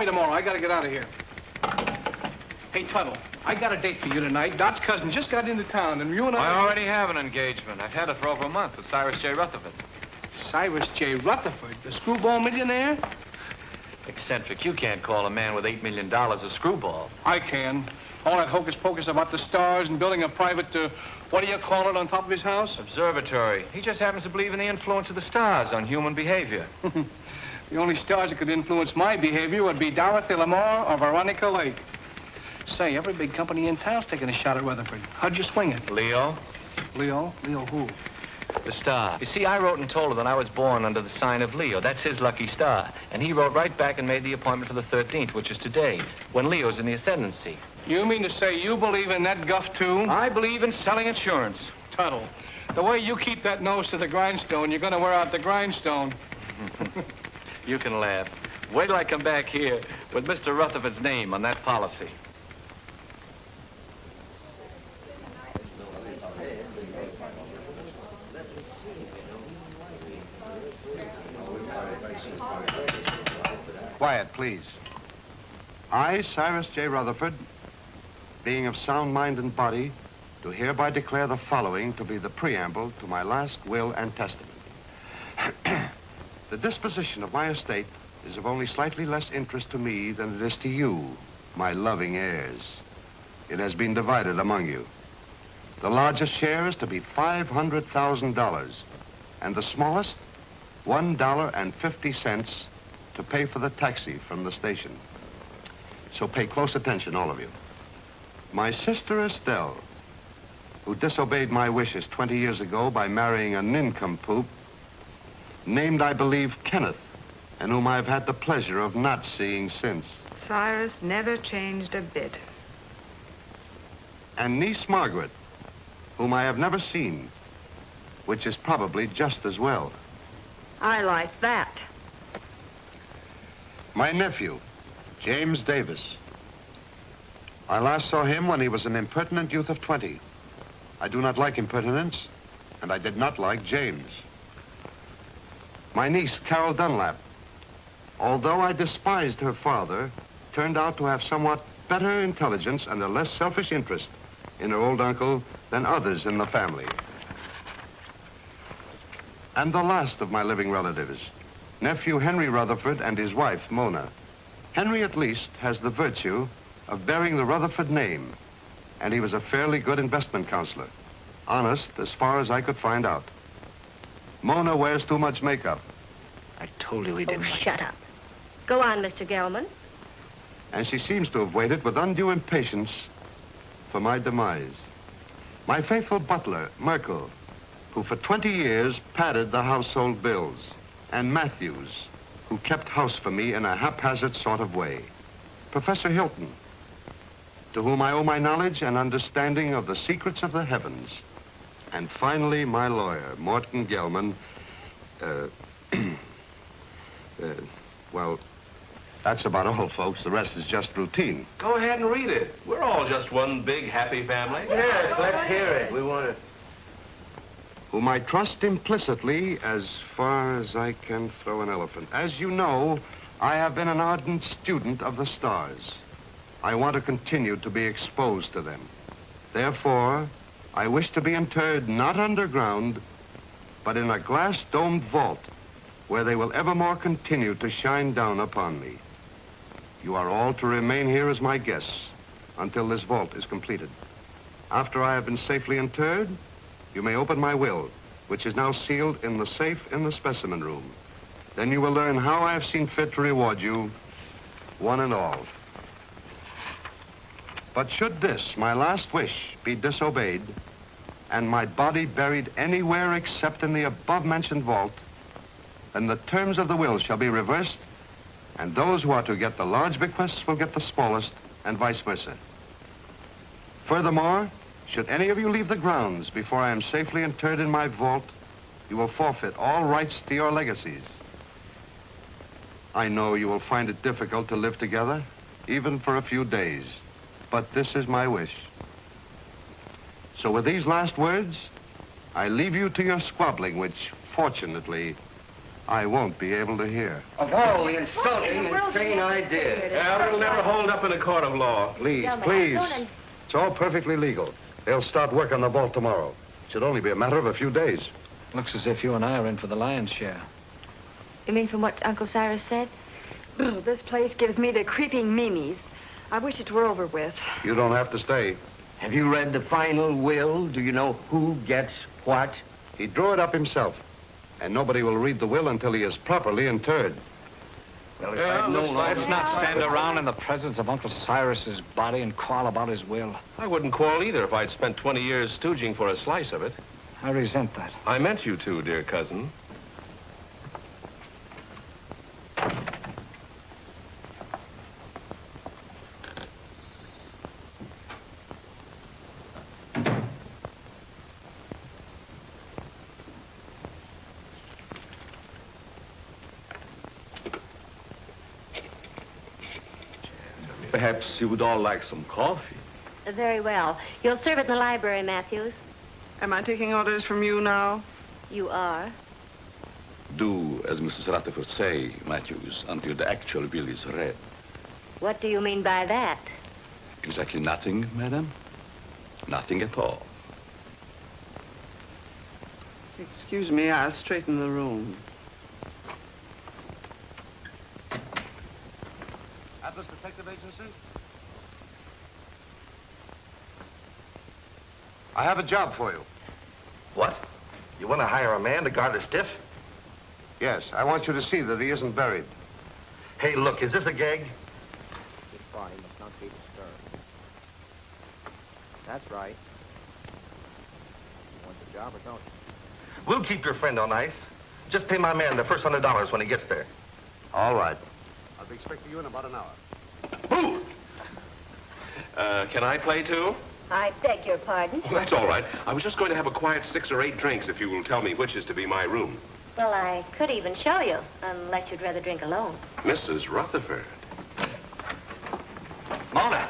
me tomorrow. I gotta get out of here. Hey, Tuttle, I got a date for you tonight. Dot's cousin just got into town, and you and I already have an engagement. I've had it for over a month with Cyrus J. Rutherford. Cyrus J. Rutherford, the screwball millionaire? Eccentric, you can't call a man with $8 million a screwball. I can. All that hocus-pocus about the stars and building a private, what do you call it, on top of his house? Observatory. He just happens to believe in the influence of the stars on human behavior. The only stars that could influence my behavior would be Dorothy Lamour or Veronica Lake. Say, every big company in town's taking a shot at Rutherford. How'd you swing it? Leo. Leo? Leo who? The star. You see, I wrote and told her that I was born under the sign of Leo. That's his lucky star. And he wrote right back and made the appointment for the 13th, which is today, when Leo's in the ascendancy. You mean to say you believe in that guff, too? I believe in selling insurance. Tuttle, the way you keep that nose to the grindstone, you're going to wear out the grindstone. You can laugh. Wait till I come back here with Mr. Rutherford's name on that policy. Quiet, please. I, Cyrus J. Rutherford, being of sound mind and body, do hereby declare the following to be the preamble to my last will and testament. The disposition of my estate is of only slightly less interest to me than it is to you, my loving heirs. It has been divided among you. The largest share is to be $500,000, and the smallest, $1.50 to pay for the taxi from the station. So pay close attention, all of you. My sister Estelle, who disobeyed my wishes 20 years ago by marrying a nincompoop, named, I believe, Kenneth, and whom I've had the pleasure of not seeing since. Cyrus never changed a bit. And niece Margaret, whom I have never seen, which is probably just as well. I like that. My nephew, James Davis. I last saw him when he was an impertinent youth of 20. I do not like impertinence, and I did not like James. My niece, Carol Dunlap, although I despised her father, turned out to have somewhat better intelligence and a less selfish interest in her old uncle than others in the family. And the last of my living relatives, nephew Henry Rutherford and his wife, Mona. Henry, at least, has the virtue of bearing the Rutherford name, and he was a fairly good investment counselor. Honest, as far as I could find out. Mona wears too much makeup. I told you he didn't. Oh, shut up. Go on, Mr. Gelman. And she seems to have waited with undue impatience for my demise. My faithful butler, Merkel, who for 20 years padded the household bills, and Matthews, who kept house for me in a haphazard sort of way. Professor Hilton, to whom I owe my knowledge and understanding of the secrets of the heavens. And finally, my lawyer, Morton Gelman. Well, that's about all, folks. The rest is just routine. Go ahead and read it. We're all just one big happy family. Yes, let's hear it. We want to... Whom I trust implicitly as far as I can throw an elephant. As you know, I have been an ardent student of the stars. I want to continue to be exposed to them. Therefore, I wish to be interred not underground, but in a glass-domed vault where they will evermore continue to shine down upon me. You are all to remain here as my guests until this vault is completed. After I have been safely interred, you may open my will, which is now sealed in the safe in the specimen room. Then you will learn how I have seen fit to reward you, one and all. But should this, my last wish, be disobeyed, and my body buried anywhere except in the above-mentioned vault, then the terms of the will shall be reversed, and those who are to get the large bequests will get the smallest, and vice versa. Furthermore, should any of you leave the grounds before I am safely interred in my vault, you will forfeit all rights to your legacies. I know you will find it difficult to live together, even for a few days, but this is my wish. So with these last words, I leave you to your squabbling, which, fortunately, I won't be able to hear. Of all the insulting, insane ideas. Yeah, it'll never hold up in a court of law. Please, Gentlemen, please. don't- It's all perfectly legal. They'll start work on the vault tomorrow. Should only be a matter of a few days. Looks as if you and I are in for the lion's share. You mean from what Uncle Cyrus said? Ugh, this place gives me the creeping memes. I wish it were over with. You don't have to stay. Have you read the final will? Do you know who gets what? He drew it up himself. And nobody will read the will until he is properly interred. Well, if Yeah, I'd known all Let's this- not stand around in the presence of Uncle Cyrus's body and quarrel about his will. I wouldn't quarrel either if I'd spent 20 years stooging for a slice of it. I resent that. I meant you to, dear cousin. Perhaps you would all like some coffee. Very well. You'll serve it in the library, Matthews. Am I taking orders from you now? You are. Do as Mrs. Rutherford say, Matthews, until the actual will is read. What do you mean by that? Exactly nothing, madam. Nothing at all. Excuse me, I'll straighten the room. Atlas Detective Agency? I have a job for you. What? You want to hire a man to guard a stiff? Yes, I want you to see that he isn't buried. Hey, look, is this a gag? This body must not be disturbed. That's right. You want the job or don't you? We'll keep your friend on ice. Just pay my man the first $100 when he gets there. All right. I'll be expecting you in about an hour. Boo! Can I play too? I beg your pardon. Well, that's all right. I was just going to have a quiet 6 or 8 drinks if you will tell me which is to be my room. Well, I could even show you, unless you'd rather drink alone. Mrs. Rutherford. Mona!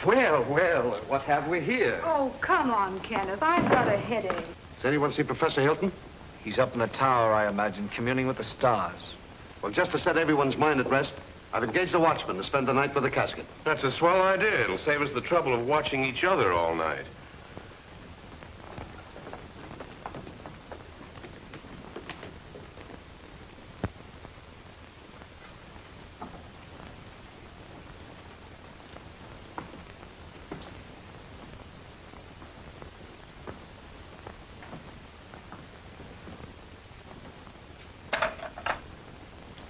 Well, what have we here? Oh, come on, Kenneth. I've got a headache. Does anyone see Professor Hilton? He's up in the tower, I imagine, communing with the stars. Well, just to set everyone's mind at rest, I've engaged a watchman to spend the night with the casket. That's a swell idea. It'll save us the trouble of watching each other all night.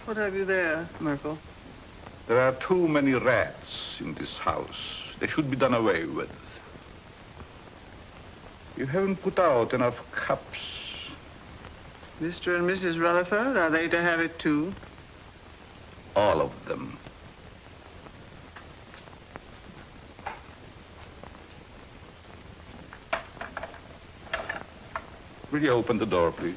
What have you there, Merkel? There are too many rats in this house. They should be done away with. You haven't put out enough cups. Mr. and Mrs. Rutherford, are they to have it too? All of them. Will you open the door, please?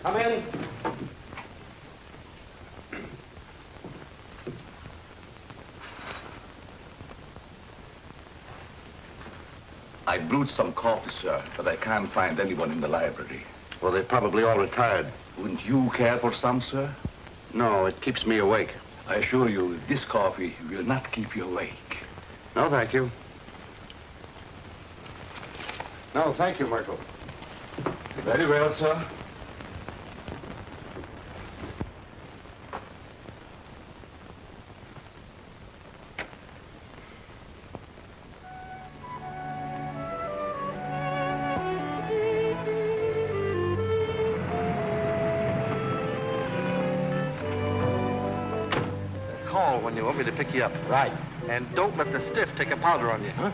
Come in. I brewed some coffee, sir, but I can't find anyone in the library. Well, they're probably all retired. Wouldn't you care for some, sir? No, it keeps me awake. I assure you, this coffee will not keep you awake. No, thank you. No, thank you, Merkel. Very well, sir. Call when you want me to pick you up. Right. And don't let the stiff take a powder on you. Huh?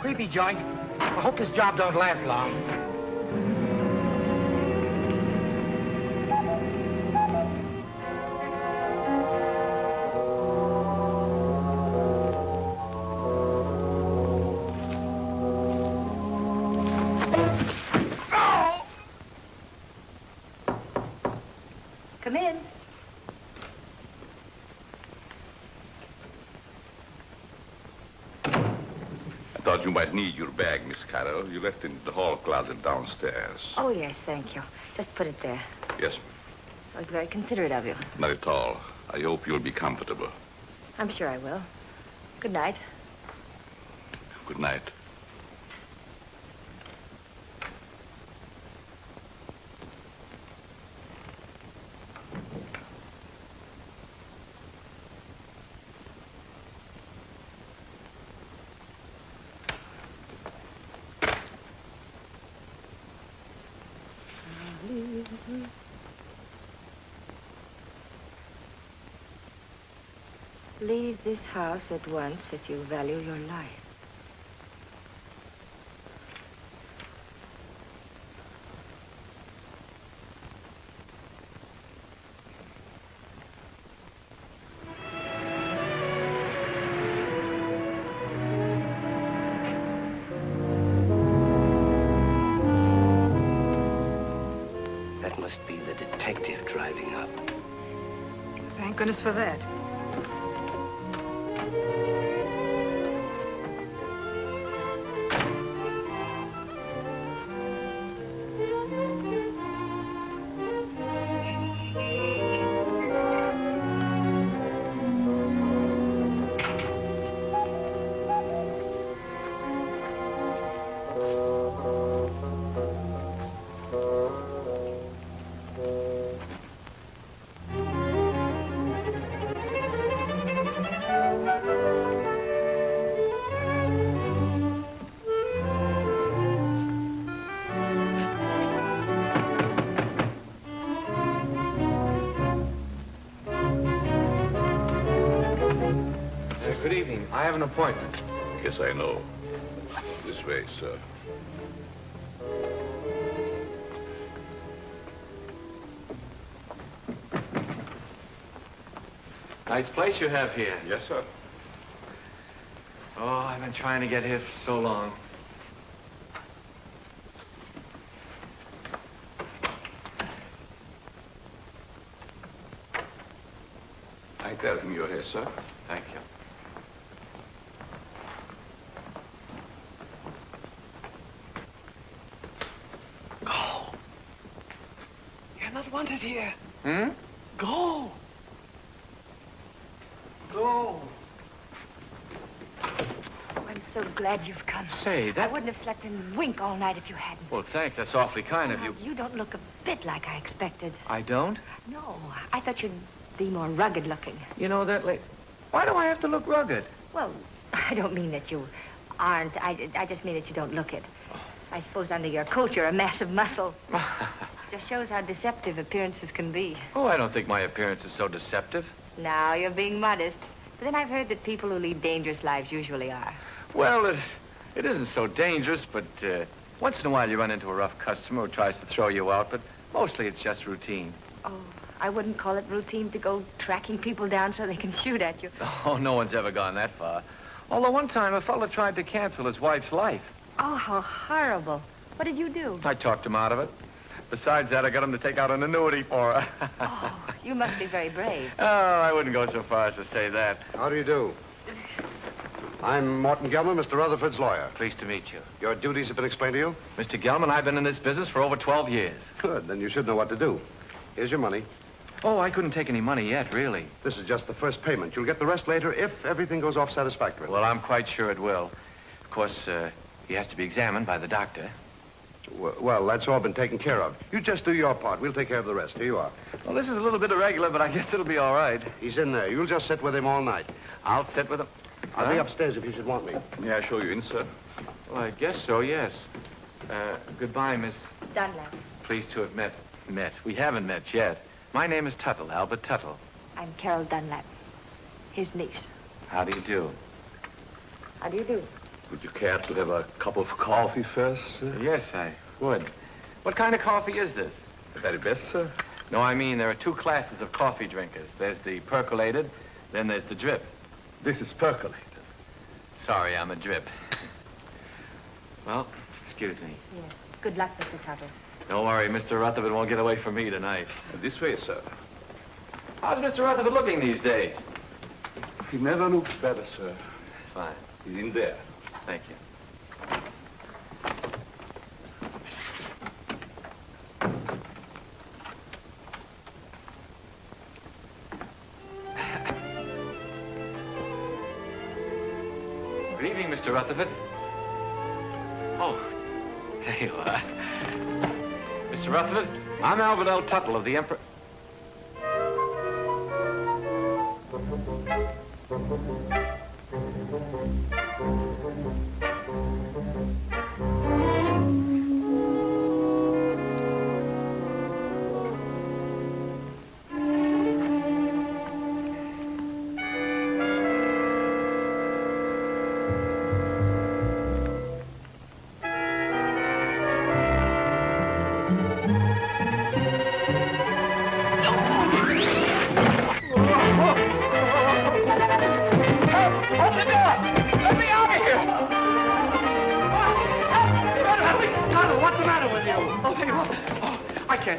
creepy joint. I hope this job don't last long. Come in. I thought you might need your bag, Miss Carroll. You left it in the hall closet downstairs. Oh, yes, thank you. Just put it there. Yes, ma'am. That was very considerate of you. Not at all. I hope you'll be comfortable. I'm sure I will. Good night. Good night. Leave this house at once if you value your life. That must be the detective driving up. Thank goodness for that. Good evening. I have an appointment. Yes, I know. This way, sir. Nice place you have here. Yes, sir. Oh, I've been trying to get here for so long. I tell him you're here, sir. Thank you. Go. You're not wanted here. Hmm? Go. Go. Oh, I'm so glad you've come. Say, I that... wouldn't have slept and wink all night if you hadn't. Well, thanks. That's awfully kind of you. You don't look a bit like I expected. I don't? No, I thought you'd be more rugged looking. You know that, why do I have to look rugged? Well, I don't mean that you aren't. I just mean that you don't look it. I suppose under your coat you're a mass of muscle. Just shows how deceptive appearances can be. Oh, I don't think my appearance is so deceptive. Now, you're being modest. But then I've heard that people who lead dangerous lives usually are. Well, it isn't so dangerous, but once in a while you run into a rough customer who tries to throw you out, but mostly it's just routine. Oh, I wouldn't call it routine to go tracking people down so they can shoot at you. Oh, no one's ever gone that far. Although one time a fellow tried to cancel his wife's life. Oh, how horrible. What did you do? I talked him out of it. Besides that, I got him to take out an annuity for her. Oh, you must be very brave. Oh, I wouldn't go so far as to say that. How do you do? I'm Morton Gelman, Mr. Rutherford's lawyer. Pleased to meet you. Your duties have been explained to you? Mr. Gelman, I've been in this business for over 12 years. Good, then you should know what to do. Here's your money. Oh, I couldn't take any money yet, really. This is just the first payment. You'll get the rest later if everything goes off satisfactorily. Well, I'm quite sure it will. Of course, he has to be examined by the doctor. Well, that's all been taken care of. You just do your part. We'll take care of the rest. Here you are. Well, this is a little bit irregular, but I guess it'll be all right. He's in there. You'll just sit with him all night. I'll sit with him. I'll be upstairs if you should want me. May I show you in, sir? Well, I guess so, yes. Goodbye, Miss. Dunlap. Pleased to have met. We haven't met yet. My name is Tuttle, Albert Tuttle. I'm Carol Dunlap, his niece. How do you do? How do you do? Would you care to have a cup of coffee first, sir? Yes, I would. What kind of coffee is this? The very best, sir. No, I mean, there are two classes of coffee drinkers. There's the percolated, then there's the drip. This is percolated. Sorry, I'm a drip. Well, excuse me. Yes. Good luck, Mr. Tuttle. Don't worry, Mr. Rutherford won't get away from me tonight. This way, sir. How's Mr. Rutherford looking these days? He never looks better, sir. Fine. He's in there. Thank you. Good evening, Mr. Rutherford. Oh, there you are. Mr. Rutherford, I'm Albert Tuttle of the Emperor...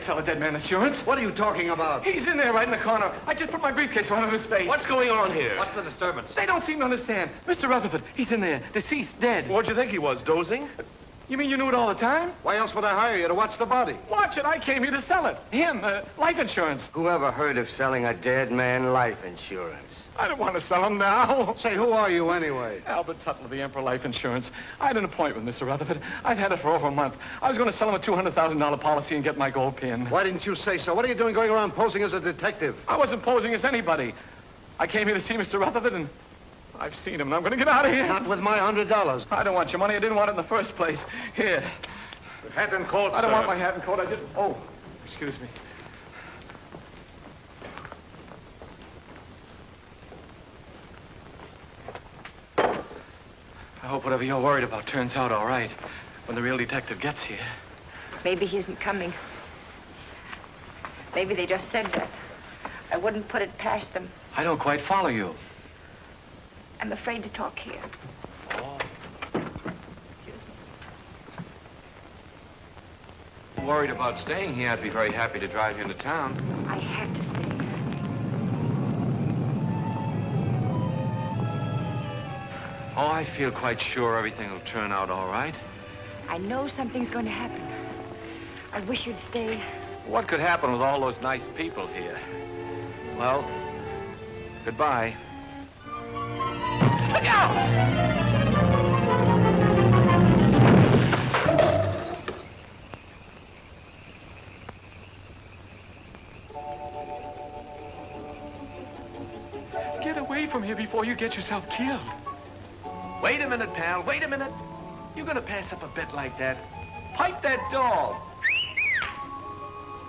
Tell a dead man insurance. What are you talking about? He's in there right in the corner. I just put my briefcase right on his face. What's going on here? What's the disturbance? They don't seem to understand. Mr. Rutherford, he's in there. Deceased, dead. What'd you think he was, dozing? You mean you knew it all the time? Why else would I hire you to watch the body? Watch it. I came here to sell it. Him, life insurance. Who ever heard of selling a dead man life insurance? I don't want to sell him now. Say, who are you anyway? Albert Tuttle of the Emperor Life Insurance. I had an appointment with Mr. Rutherford. I've had it for over a month. I was going to sell him a $200,000 policy and get my gold pin. Why didn't you say so? What are you doing going around posing as a detective? I wasn't posing as anybody. I came here to see Mr. Rutherford, and I've seen him, and I'm going to get out of here. Not with my $100. I don't want your money. I didn't want it in the first place. Here. Hat and coat, I don't sir. want my hat and coat. I just... Oh, excuse me. I hope whatever you're worried about turns out all right when the real detective gets here. Maybe he isn't coming. Maybe they just said that. I wouldn't put it past them. I don't quite follow you. I'm afraid to talk here. Oh. Worried about staying here. I'd be very happy to drive you into town. I have to stay. Oh, I feel quite sure everything will turn out all right. I know something's going to happen. I wish you'd stay. What could happen with all those nice people here? Well, goodbye. Look out! Get away from here before you get yourself killed. Wait a minute, pal. Wait a minute. You're going to pass up a bet like that. Pipe that dog.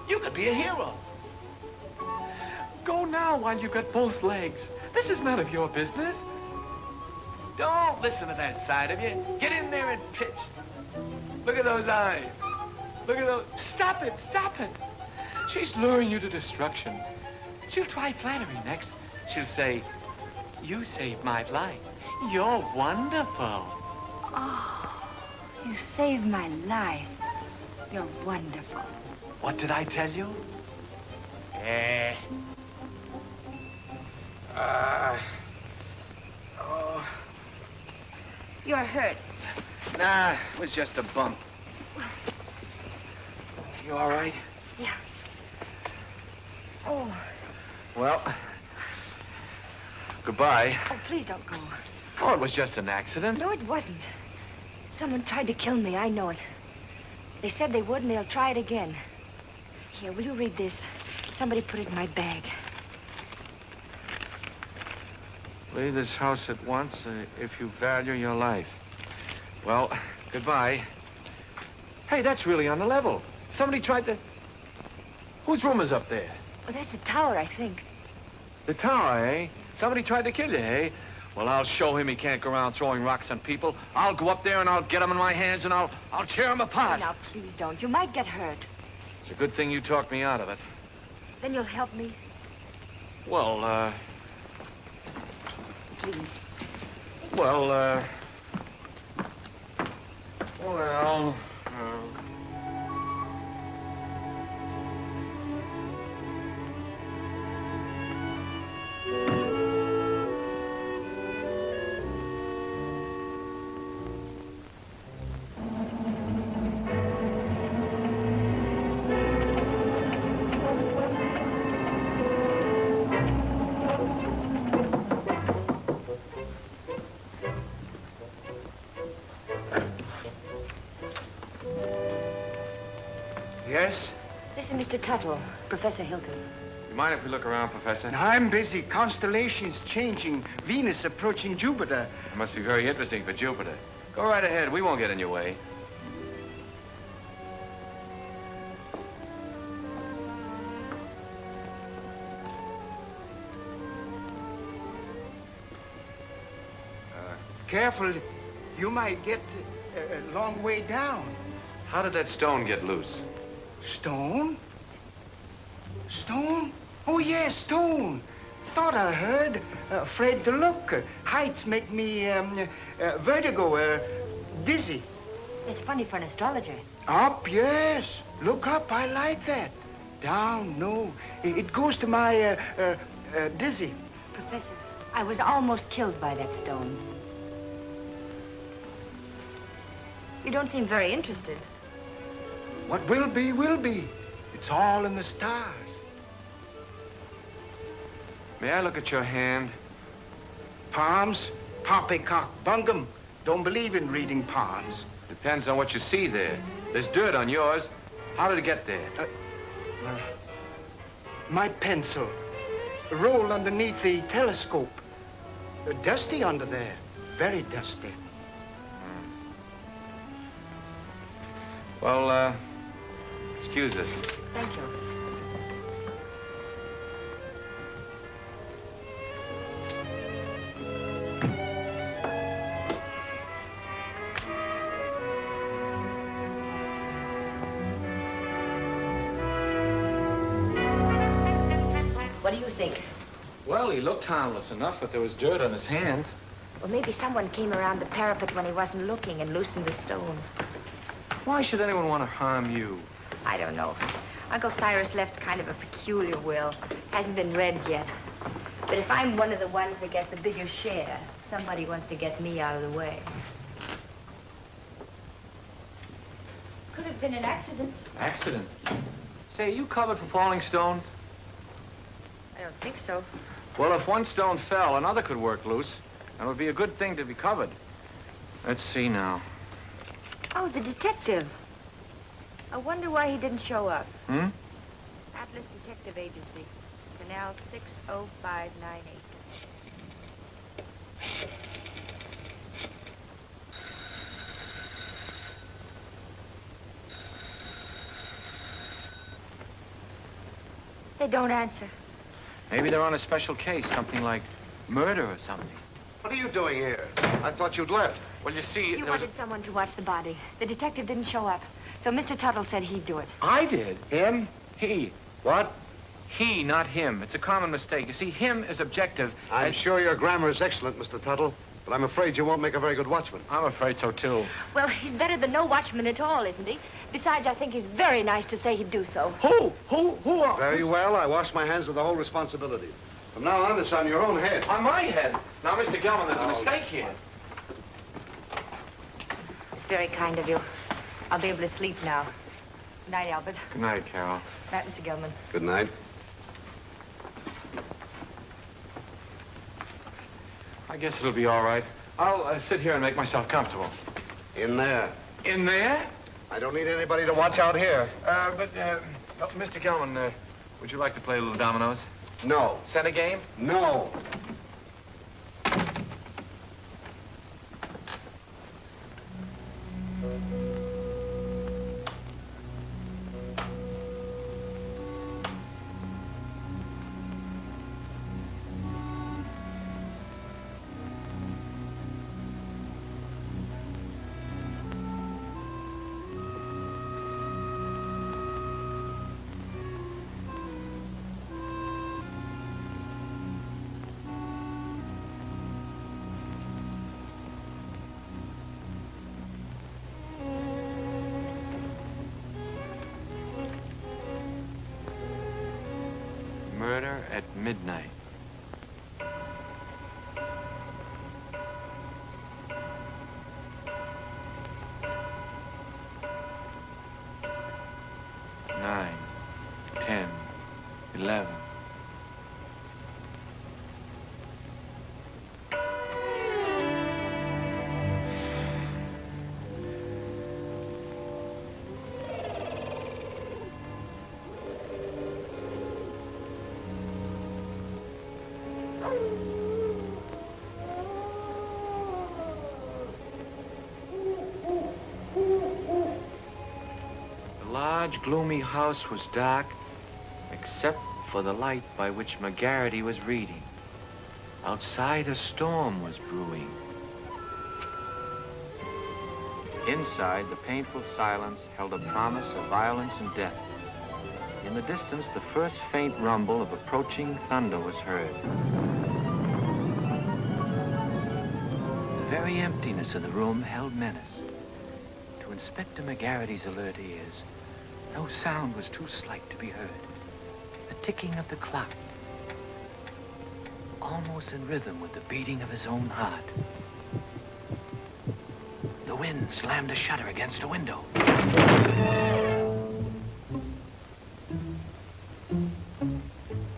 You could be a hero. Go now while you've got both legs. This is none of your business. Don't listen to that side of you. Get in there and pitch. Look at those eyes. Look at those... Stop it. Stop it. She's luring you to destruction. She'll try flattery next. She'll say, you saved my life. You're wonderful. Oh, you saved my life. You're wonderful. What did I tell you? Oh. You're hurt. Nah, it was just a bump. You all right? Yeah. Oh. Well, goodbye. Oh, please don't go. Oh, it was just an accident. No, it wasn't. Someone tried to kill me. I know it. They said they would, and they'll try it again. Here, will you read this? Somebody put it in my bag. Leave this house at once if you value your life. Well, goodbye. Hey, that's really on the level. Somebody tried to... Whose room is up there? Well, that's the tower, I think. The tower, eh? Somebody tried to kill you, eh? Well, I'll show him he can't go around throwing rocks on people. I'll go up there and I'll get him in my hands and I'll tear him apart. Now, please don't. You might get hurt. It's a good thing you talked me out of it. Then you'll help me. Well, Please. well, Yes? This is Mr. Tuttle, Professor Hilton. You mind if we look around, Professor? I'm busy. Constellations changing. Venus approaching Jupiter. It must be very interesting for Jupiter. Go right ahead. We won't get in your way. Careful. You might get a long way down. How did that stone get loose? Stone? Stone? Oh, yes, stone. Thought I heard. Afraid to look. Heights make me vertigo, dizzy. It's funny for an astrologer. Up, yes. Look up. I like that. Down, no. It goes to my dizzy. Professor, I was almost killed by that stone. You don't seem very interested. What will be, will be. It's all in the stars. May I look at your hand? Palms? Poppycock bungum. Don't believe in reading palms. Depends on what you see there. There's dirt on yours. How did it get there? My pencil. Rolled underneath the telescope. Dusty under there. Very dusty. Well, excuse us. Thank you. What do you think? Well, he looked harmless enough, but there was dirt on his hands. Well, maybe someone came around the parapet when he wasn't looking and loosened the stone. Why should anyone want to harm you? I don't know. Uncle Cyrus left kind of a peculiar will. Hasn't been read yet. But if I'm one of the ones that gets the bigger share, somebody wants to get me out of the way. Could have been an accident. Accident? Say, are you covered for falling stones? I don't think so. Well, if one stone fell, another could work loose. And it would be a good thing to be covered. Let's see now. Oh, the detective. I wonder why he didn't show up. Hmm? Atlas Detective Agency. Canal 60598. They don't answer. Maybe they're on a special case, something like murder or something. What are you doing here? I thought you'd left. Well, you see, You wanted someone to watch the body. The detective didn't show up. So Mr. Tuttle said he'd do it. I did. Him? He. What? He, not him. It's a common mistake. You see, him is objective. I'm sure your grammar is excellent, Mr. Tuttle, but I'm afraid you won't make a very good watchman. I'm afraid so, too. Well, he's better than no watchman at all, isn't he? Besides, I think he's very nice to say he'd do so. Who are... Very well. I wash my hands of the whole responsibility. From now on, it's on your own head. On my head. Now, Mr. Gelman, there's a mistake here. It's very kind of you. I'll be able to sleep now. Good night, Albert. Good night, Carol. Good night, Mr. Gelman. Good night. I guess it'll be all right. I'll sit here and make myself comfortable. In there. In there? I don't need anybody to watch out here. Mr. Gelman, would you like to play a little dominoes? No. Set a game? No. Murder at midnight. Nine, 10, 11. The large, gloomy house was dark, except for the light by which McGarity was reading. Outside, a storm was brewing. Inside, the painful silence held a promise of violence and death. In the distance, the first faint rumble of approaching thunder was heard. The very emptiness of the room held menace. To Inspector McGarity's alert ears, no sound was too slight to be heard. The ticking of the clock, almost in rhythm with the beating of his own heart. The wind slammed a shutter against a window.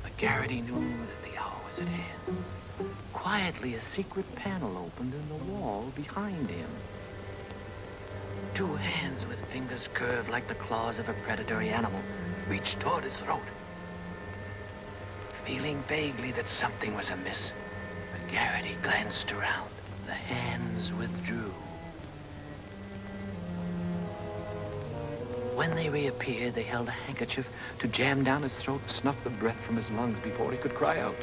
McGarity knew that the hour was at hand. Quietly, a secret panel opened in the wall behind him. Two hands with fingers curved like the claws of a predatory animal reached toward his throat. Feeling vaguely that something was amiss, McGarity glanced around. The hands withdrew. When they reappeared, they held a handkerchief to jam down his throat and snuff the breath from his lungs before he could cry out.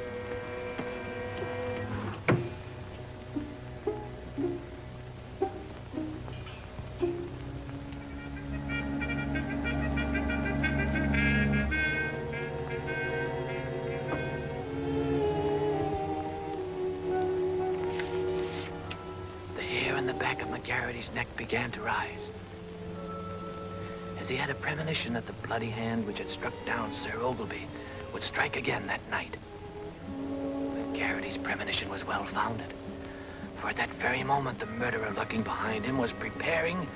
The hair on the back of McGarity's neck began to rise, as he had a premonition that the bloody hand which had struck down Sir Ogilvy would strike again that night. McGarity's premonition was well-founded, for at that very moment the murderer lurking behind him was preparing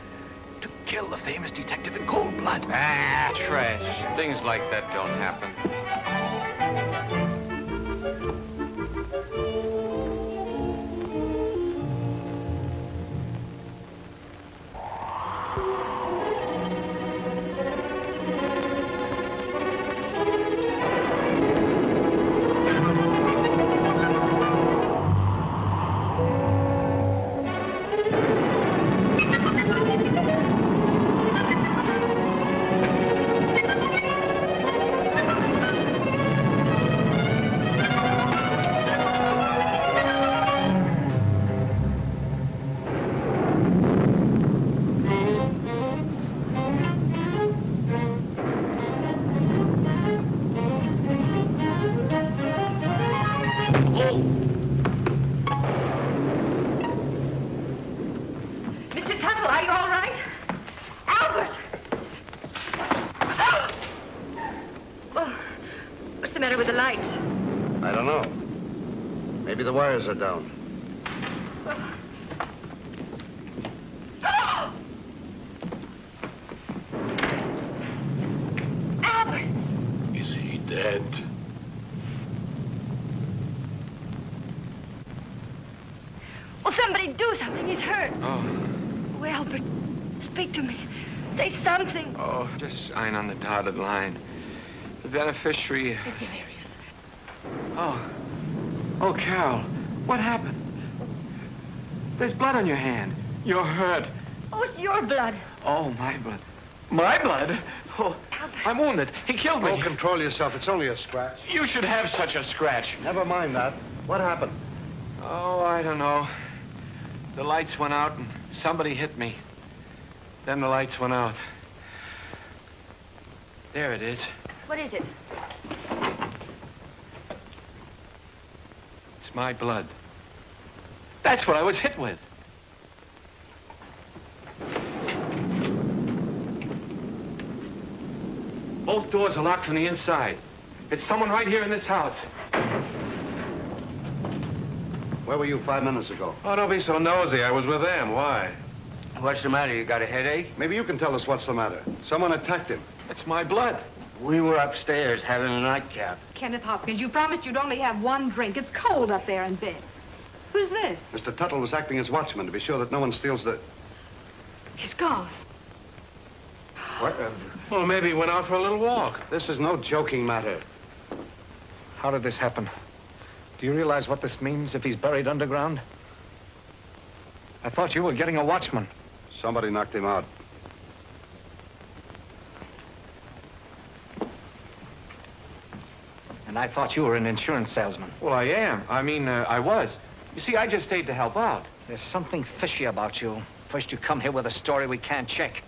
to kill the famous detective in cold blood. Ah, trash. Things like that don't happen. Mr. Tuttle, are you all right? Albert! Oh, what's the matter with the lights? I don't know. Maybe the wires are down. Albert! Is he dead? Will somebody do something? He's hurt. Oh, Oh, Albert, speak to me. Say something. oh, just sign on the dotted line. The beneficiary... Oh. Oh, Carol, what happened? There's blood on your hand. You're hurt. Oh, it's your blood. Oh, my blood. My blood? Oh, I'm wounded. He killed me. Oh, control yourself. It's only a scratch. You should have such a scratch. Never mind that. What happened? Oh, I don't know. The lights went out and somebody hit me. Then the lights went out. There it is. What is it? It's my blood. That's what I was hit with. Both doors are locked from the inside. It's someone right here in this house. Where were you 5 minutes ago? Oh, don't be so nosy. I was with them. Why? What's the matter? You got a headache? Maybe you can tell us what's the matter. Someone attacked him. It's my blood. We were upstairs having a nightcap. Kenneth Hopkins, you promised you'd only have one drink. It's cold up there in bed. Who's this? Mr. Tuttle was acting as watchman to be sure that no one steals the... He's gone. What? Well, maybe he went out for a little walk. This is no joking matter. How did this happen? Do you realize what this means if he's buried underground? I thought you were getting a watchman. Somebody knocked him out. And I thought you were an insurance salesman. Well, I am. I was. You see, I just stayed to help out. There's something fishy about you. First you come here with a story we can't check.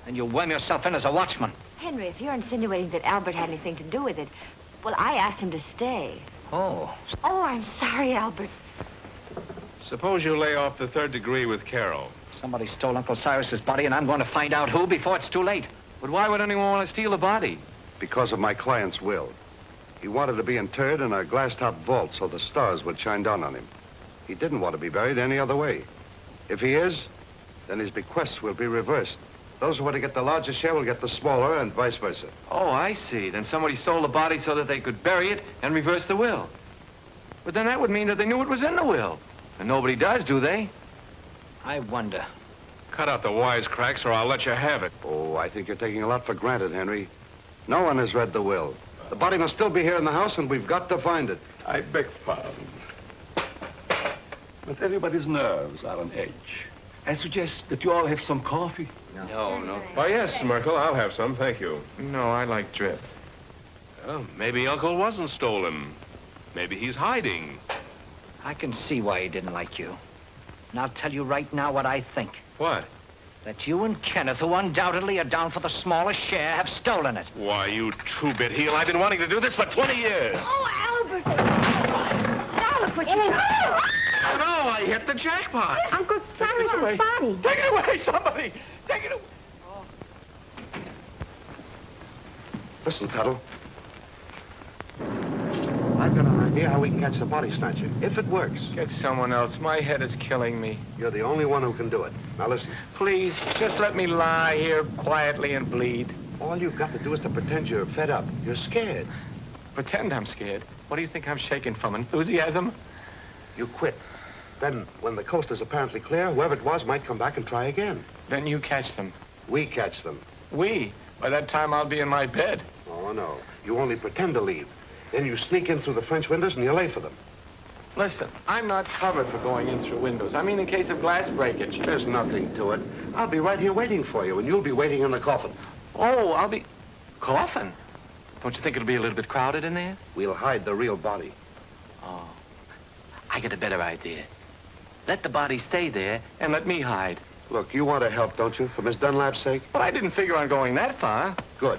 And you worm yourself in as a watchman. Henry, if you're insinuating that Albert had anything to do with it, well, I asked him to stay. Oh. Oh, I'm sorry, Albert. Suppose you lay off the 3rd degree with Carol. Somebody stole Uncle Cyrus's body, and I'm going to find out who before it's too late. But why would anyone want to steal a body? Because of my client's will. He wanted to be interred in a glass-top vault so the stars would shine down on him. He didn't want to be buried any other way. If he is, then his bequests will be reversed. Those who want to get the larger share will get the smaller, and vice versa. Oh, I see. Then somebody sold the body so that they could bury it and reverse the will. But then that would mean that they knew it was in the will. And nobody does, do they? I wonder. Cut out the wisecracks or I'll let you have it. Oh, I think you're taking a lot for granted, Henry. No one has read the will. The body must still be here in the house, and we've got to find it. I beg pardon. But everybody's nerves are on edge. I suggest that you all have some coffee. No. Why, yes, Merkel, I'll have some, thank you. No, I like drip. Well, maybe Uncle wasn't stolen. Maybe he's hiding. I can see why he didn't like you. And I'll tell you right now what I think. What? That you and Kenneth, who undoubtedly are down for the smallest share, have stolen it. Why, you two-bit heel, I've been wanting to do this for 20 years. Oh, Albert! Now look what you did. Oh, no, I hit the jackpot. Uncle Cyrus's body. Take it away, somebody. Take it away. Listen, Tuttle. I've got an idea how we can catch the body snatcher, if it works. Get someone else. My head is killing me. You're the only one who can do it. Now listen. Please, just let me lie here quietly and bleed. All you've got to do is to pretend you're fed up. You're scared. Pretend I'm scared. What do you think I'm shaking from? Enthusiasm? You quit. Then, when the coast is apparently clear, whoever it was might come back and try again. Then you catch them. We catch them. We? By that time, I'll be in my bed. Oh, no. You only pretend to leave. Then you sneak in through the French windows and you lay for them. Listen, I'm not covered for going in through windows. I mean in case of glass breakage. There's nothing to it. I'll be right here waiting for you, and you'll be waiting in the coffin. Oh, I'll be... Coffin? Don't you think it'll be a little bit crowded in there? We'll hide the real body. Oh. I get a better idea. Let the body stay there and let me hide. Look, you want to help, don't you, for Miss Dunlap's sake? But I didn't figure on going that far. Good.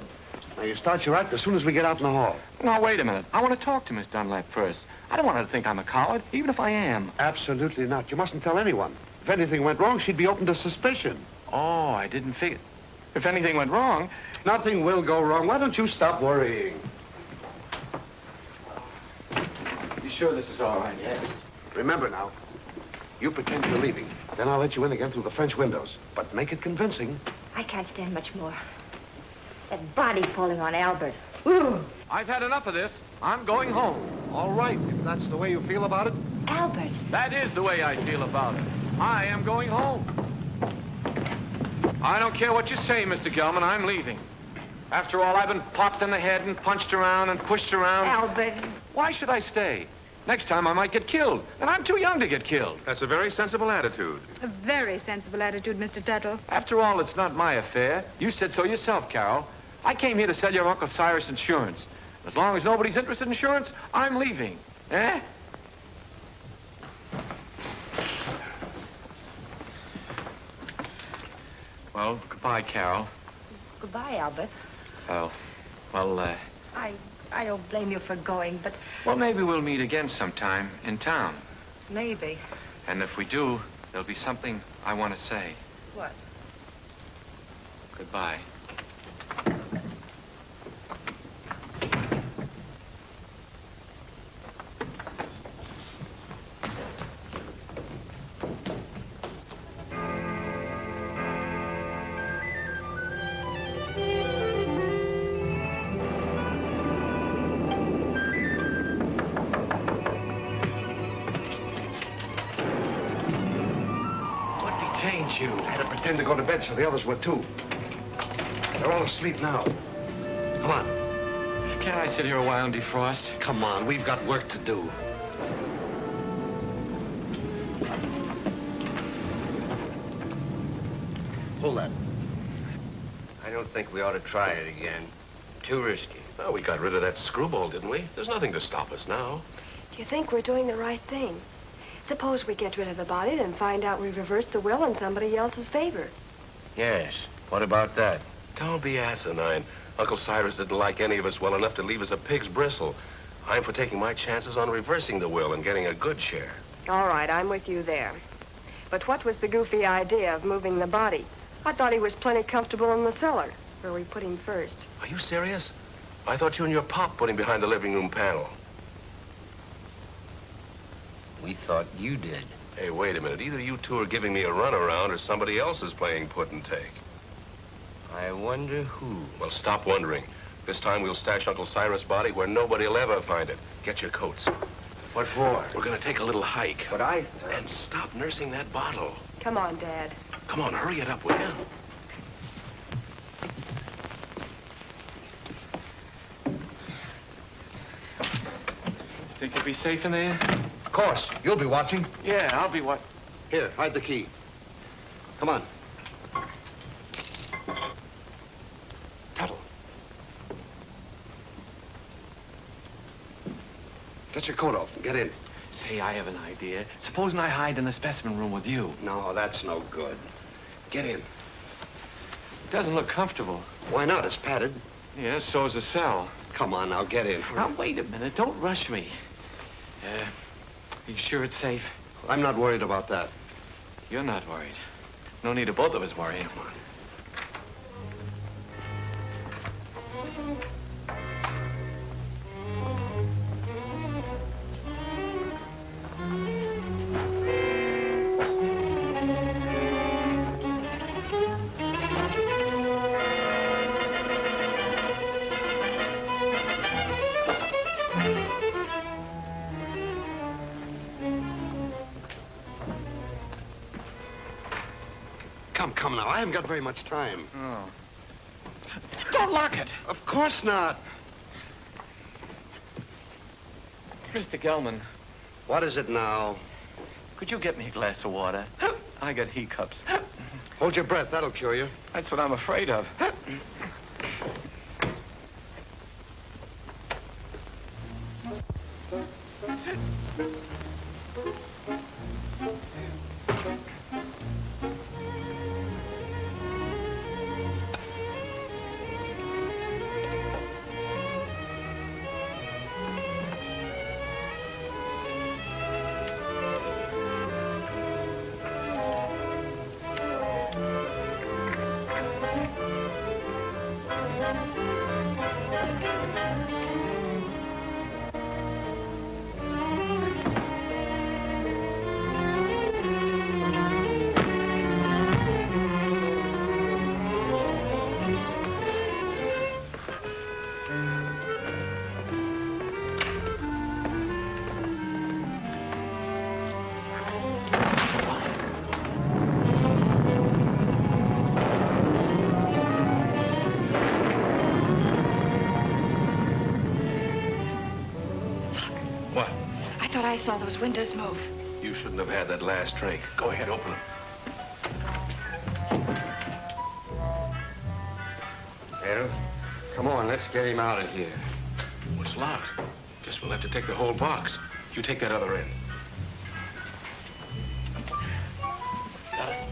Now, you start your act as soon as we get out in the hall. Now, wait a minute. I want to talk to Miss Dunlap first. I don't want her to think I'm a coward, even if I am. Absolutely not. You mustn't tell anyone. If anything went wrong, she'd be open to suspicion. Oh, I didn't figure... If anything went wrong... Nothing will go wrong. Why don't you stop worrying? You sure this is all right? Yes. Remember now, you pretend you're leaving. Then I'll let you in again through the French windows. But make it convincing. I can't stand much more. That body falling on Albert. Ooh. I've had enough of this. I'm going home. All right, if that's the way you feel about it. Albert. That is the way I feel about it. I am going home. I don't care what you say, Mr. Gelman. I'm leaving. After all, I've been popped in the head and punched around and pushed around. Albert. Why should I stay? Next time I might get killed, and I'm too young to get killed. That's a very sensible attitude. A very sensible attitude, Mr. Tuttle. After all, it's not my affair. You said so yourself, Carol. I came here to sell your Uncle Cyrus insurance. As long as nobody's interested in insurance, I'm leaving. Eh? Well, goodbye, Carol. Goodbye, Albert. Oh, well, I don't blame you for going, but well, maybe we'll meet again sometime in town. maybe. And if we do, there'll be something I want to say. What? Goodbye. tain't you. I had to pretend to go to bed so the others were too. They're all asleep now. Come on. Can't I sit here a while and defrost? Come on, we've got work to do. Hold that. I don't think we ought to try it again. Too risky. Well, we got rid of that screwball, didn't we? There's nothing to stop us now. Do you think we're doing the right thing? Suppose we get rid of the body, then find out we reversed the will in somebody else's favor. Yes. What about that? Don't be asinine. Uncle Cyrus didn't like any of us well enough to leave us a pig's bristle. I'm for taking my chances on reversing the will and getting a good share. All right, I'm with you there. But what was the goofy idea of moving the body? I thought he was plenty comfortable in the cellar, where we put him first. Are you serious? I thought you and your pop put him behind the living room panel. We thought you did. Hey, wait a minute. Either you two are giving me a runaround or somebody else is playing put and take. I wonder who. Well, stop wondering. This time we'll stash Uncle Cyrus' body where nobody will ever find it. Get your coats. What for? We're going to take a little hike. But I... And stop nursing that bottle. Come on, Dad. Come on, hurry it up, will you? Think you'll be safe in there? Of course. You'll be watching. Yeah, I'll be what? Here, hide the key. Come on. Tuttle. Get your coat off and get in. Say, I have an idea. Supposing I hide in the specimen room with you. No, that's no good. Get in. It doesn't look comfortable. Why not? It's padded. Yeah, so's the cell. Come on, now, get in. Now, wait a minute. Don't rush me. You sure it's safe? I'm not worried about that. You're not worried. No need of both of us worrying. Come on. Come now, I haven't got very much time. Oh. Don't lock it. Of course not. Mr. Gelman. What is it now? Could you get me a glass of water? I got hiccups. Hold your breath, that'll cure you. That's what I'm afraid of. I saw those windows move. You shouldn't have had that last drink. Go ahead, open them. Well, come on, let's get him out of here. Oh, it's locked. Guess we'll have to take the whole box. You take that other end. Got it.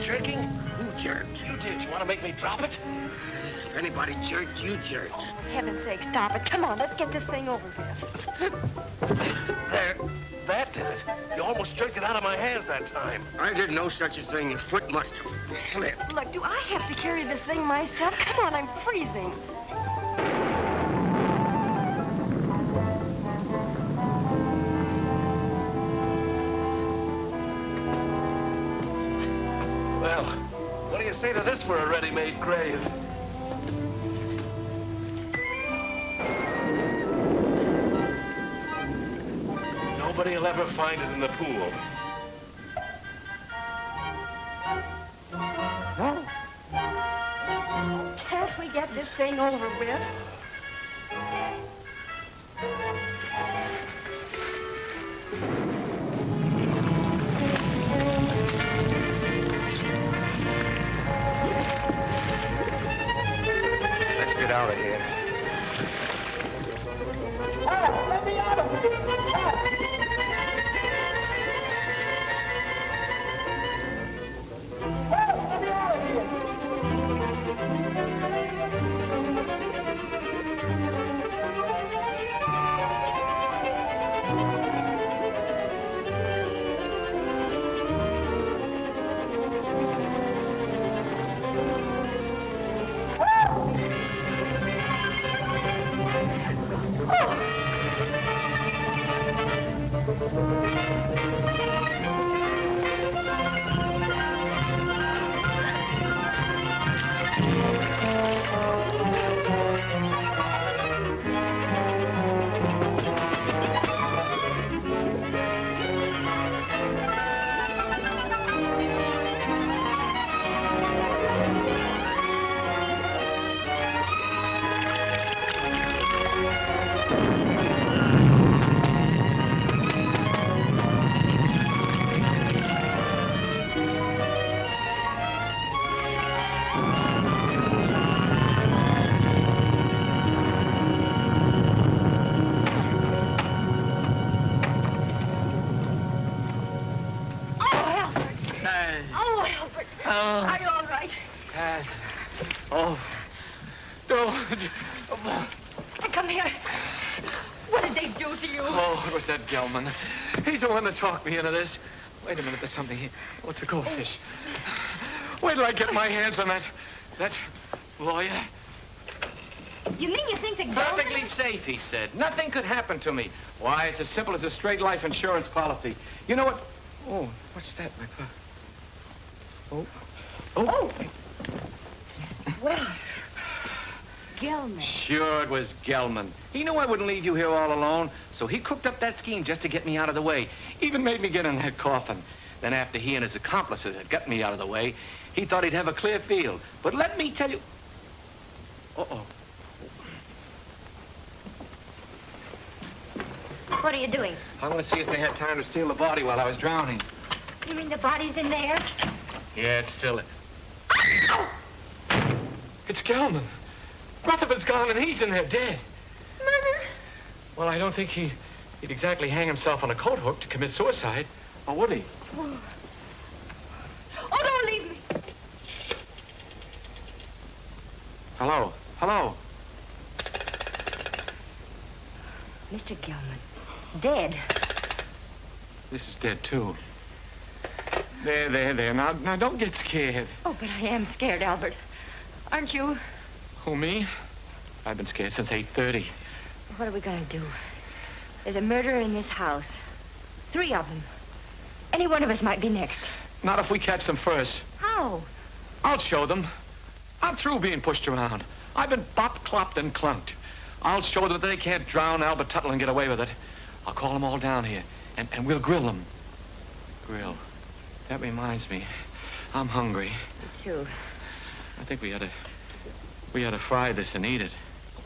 jerking? Who jerked? You did. You want to make me drop it? If anybody jerked, you jerked. Heaven's sake, stop it. Come on, let's get this thing over with. There. That did it. You almost jerked it out of my hands that time. I did no such a thing. Your foot must have slipped. Look, do I have to carry this thing myself? Come on, I'm freezing. Well, what do you say to this for a ready-made grave? Nobody will ever find it in the pool. Can't we get this thing over with? Let's get out of here. Let me out of here! Are you all right? Oh, don't. Come here. What did they do to you? Oh, it was that Gelman. He's the one that talked me into this. Wait a minute, there's something here. Oh, it's a goldfish. Wait till I get my hands on that lawyer. You mean you think that Perfectly safe, he said. Nothing could happen to me. Why, it's as simple as a straight life insurance policy. You know what? Oh, what's that, my pop? Oh. Well, Gelman. Sure, it was Gelman. He knew I wouldn't leave you here all alone, so he cooked up that scheme just to get me out of the way. Even made me get in that coffin. Then after he and his accomplices had gotten me out of the way, he thought he'd have a clear field. But let me tell you... Uh-oh. What are you doing? I want to see if they had time to steal the body while I was drowning. You mean the body's in there? Yeah, it's still... It's Gelman. Rutherford's gone and he's in there dead. Murder? Well, I don't think he'd exactly hang himself on a coat hook to commit suicide. Or would he? Oh, don't leave me. Hello? Hello? Mr. Gelman. Dead. This is dead, too. There. Now, don't get scared. Oh, but I am scared, Albert. Aren't you? Who, me? I've been scared since 8:30. What are we going to do? There's a murderer in this house. 3 of them. Any one of us might be next. Not if we catch them first. How? I'll show them. I'm through being pushed around. I've been bopped, clopped, and clunked. I'll show them that they can't drown Albert Tuttle and get away with it. I'll call them all down here, and we'll grill them. Grill. That reminds me. I'm hungry. Me too. I think we ought to fry this and eat it.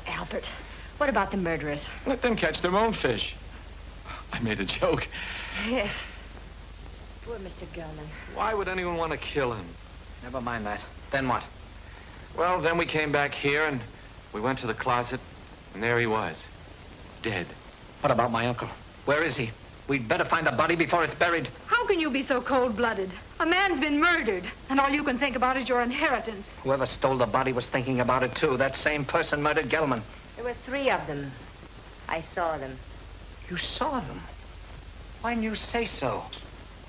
Albert, what about the murderers? Let them catch their own fish. I made a joke. Yes. Poor Mr. Gelman. Why would anyone want to kill him? Never mind that. Then what? Well, then we came back here and we went to the closet, and there he was. Dead. What about my uncle? Where is he? We'd better find the body before it's buried. How can you be so cold-blooded? A man's been murdered, and all you can think about is your inheritance. Whoever stole the body was thinking about it, too. That same person murdered Gelman. There were 3 of them. I saw them. You saw them? Why didn't you say so?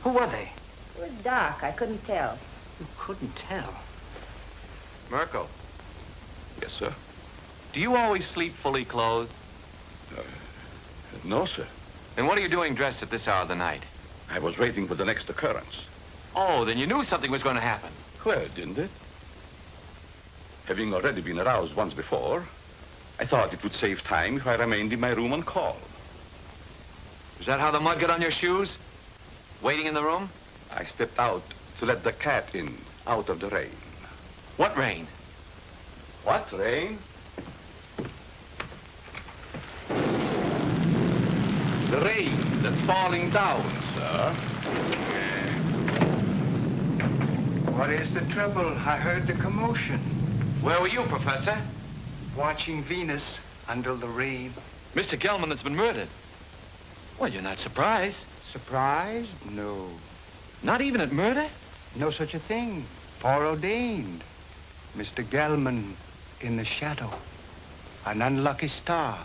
Who were they? It was dark. I couldn't tell. You couldn't tell? Merkel, Yes, sir. do you always sleep fully clothed? No, sir. And what are you doing dressed at this hour of the night? I was waiting for the next occurrence. Oh, then you knew something was going to happen. Well, didn't it? Having already been aroused once before, I thought it would save time if I remained in my room on call. Is that how the mud got on your shoes? Waiting in the room? I stepped out to let the cat in, out of the rain. What rain? What rain? The rain that's falling down, sir. What is the trouble? I heard the commotion. Where were you, Professor? Watching Venus under the rain. Mr. Gelman has been murdered. Well, you're not surprised. Surprised? No. Not even at murder? No such a thing. Foreordained. Mr. Gelman in the shadow. An unlucky star.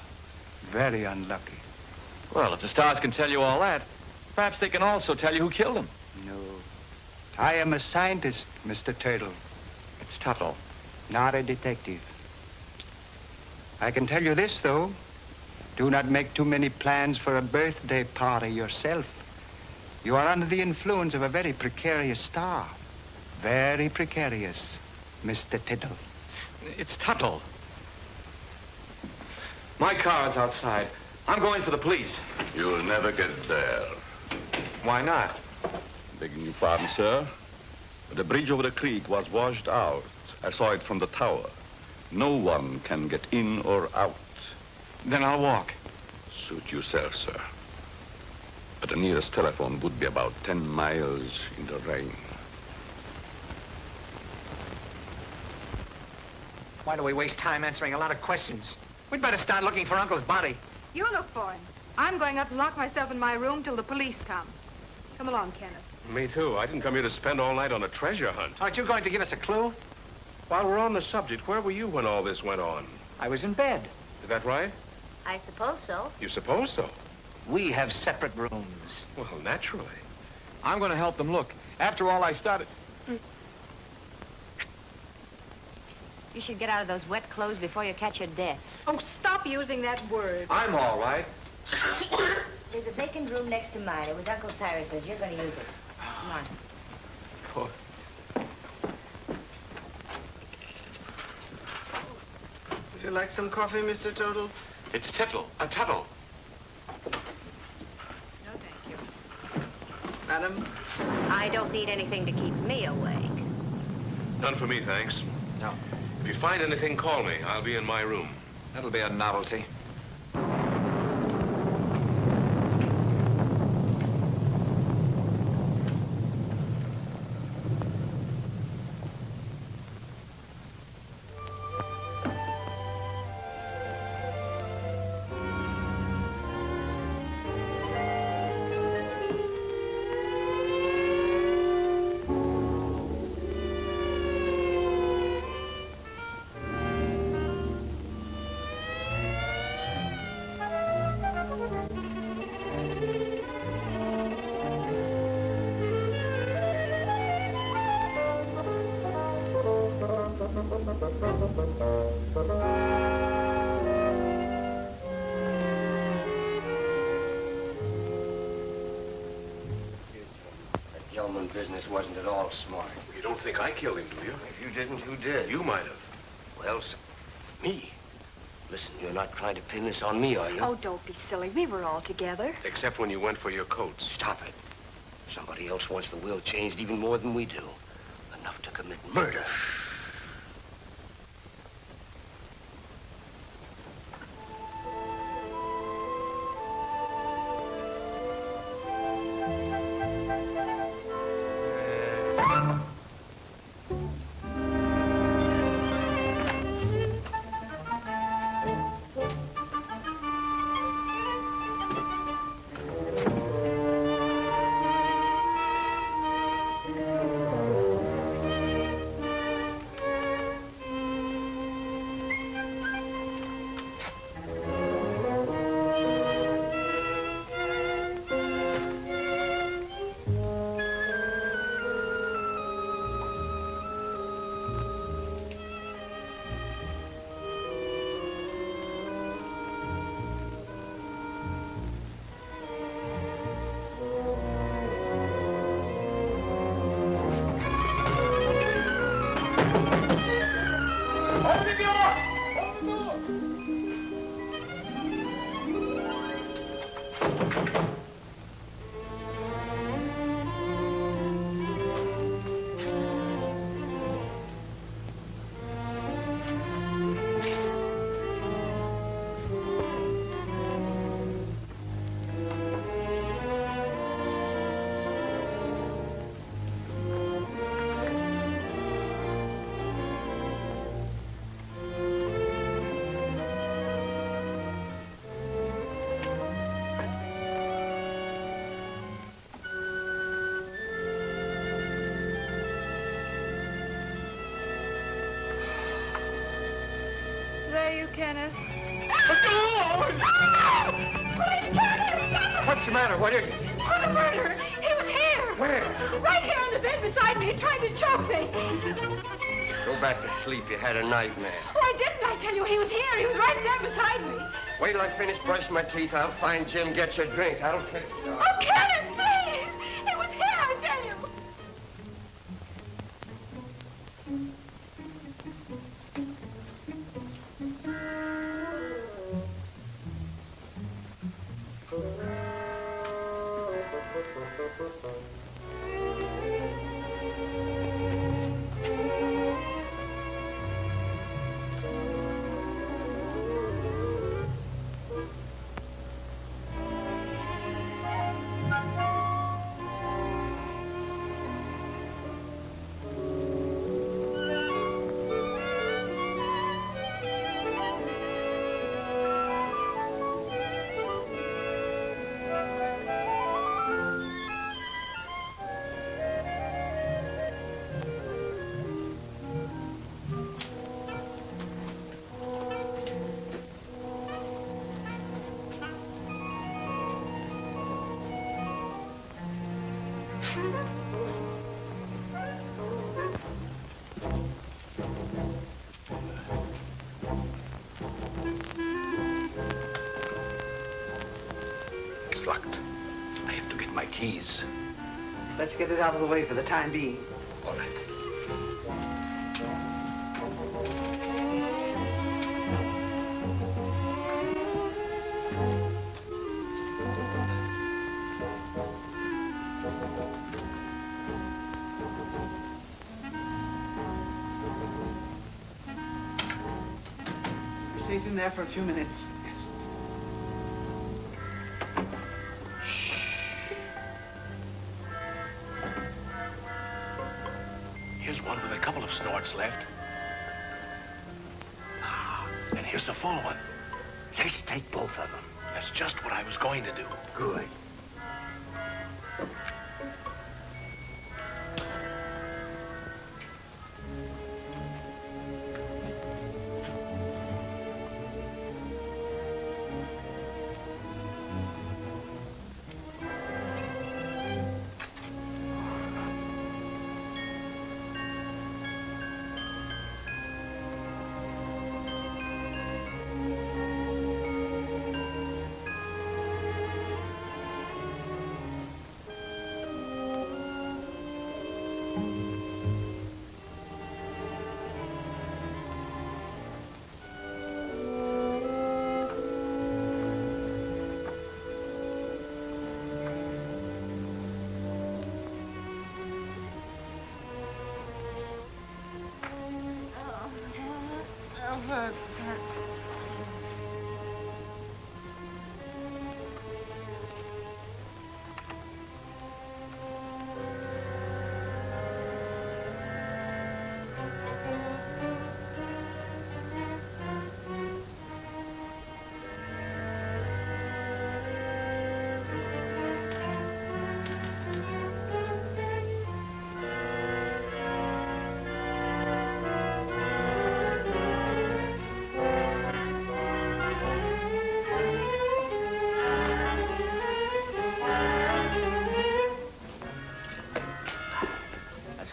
Very unlucky. Well, if the stars can tell you all that, perhaps they can also tell you who killed him. No. I am a scientist, Mr. Turtle. It's Tuttle. Not a detective. I can tell you this, though. Do not make too many plans for a birthday party yourself. You are under the influence of a very precarious star. Very precarious, Mr. Tuttle. It's Tuttle. My car is outside. I'm going for the police. You'll never get there. Why not? Begging your pardon, sir. The bridge over the creek was washed out. I saw it from the tower. No one can get in or out. Then I'll walk. Suit yourself, sir. But the nearest telephone would be about 10 miles in the rain. Why do we waste time answering a lot of questions? We'd better start looking for Uncle's body. You look for him. I'm going up and lock myself in my room till the police come. Come along, Kenneth. Me too. I didn't come here to spend all night on a treasure hunt. Aren't you going to give us a clue? While we're on the subject, where were you when all this went on? I was in bed. Is that right? I suppose so. You suppose so? We have separate rooms. Well, naturally. I'm going to help them look. After all, I started... You should get out of those wet clothes before you catch your death. Oh, stop using that word. I'm all right. There's a vacant room next to mine. It was Uncle Cyrus's. You're going to use it. Come on. Oh. Would you like some coffee, Mr. Tuttle? It's Tuttle. Tuttle. No, thank you. Madam? I don't need anything to keep me awake. None for me, thanks. No. If you find anything, call me. I'll be in my room. That'll be a novelty. Gelman business wasn't at all smart. You don't think I killed him, do you? If you didn't, who did? You might have. Well, me. Listen, you're not trying to pin this on me, are you? Oh, don't be silly. We were all together. Except when you went for your coats. Stop it. Somebody else wants the will changed even more than we do. Enough to commit murder. away, you Kenneth. What's the matter? What is it? Oh, the murderer! He was here! Where? Right here on the bed beside me, trying to choke me. Go back to sleep. You had a nightmare. Oh, I didn't. I tell you, he was here. He was right there beside me. Wait till I finish brushing my teeth. I'll find Jim, get you a drink. I'll finish. Oh, Kenneth, please! He was here, I tell you. It's locked. I have to get my keys. Let's get it out of the way for the time being. All right. Be safe in there for a few minutes. Here's one with a couple of snorts left. And here's a full one. Let's take both of them. That's just what I was going to do. Good.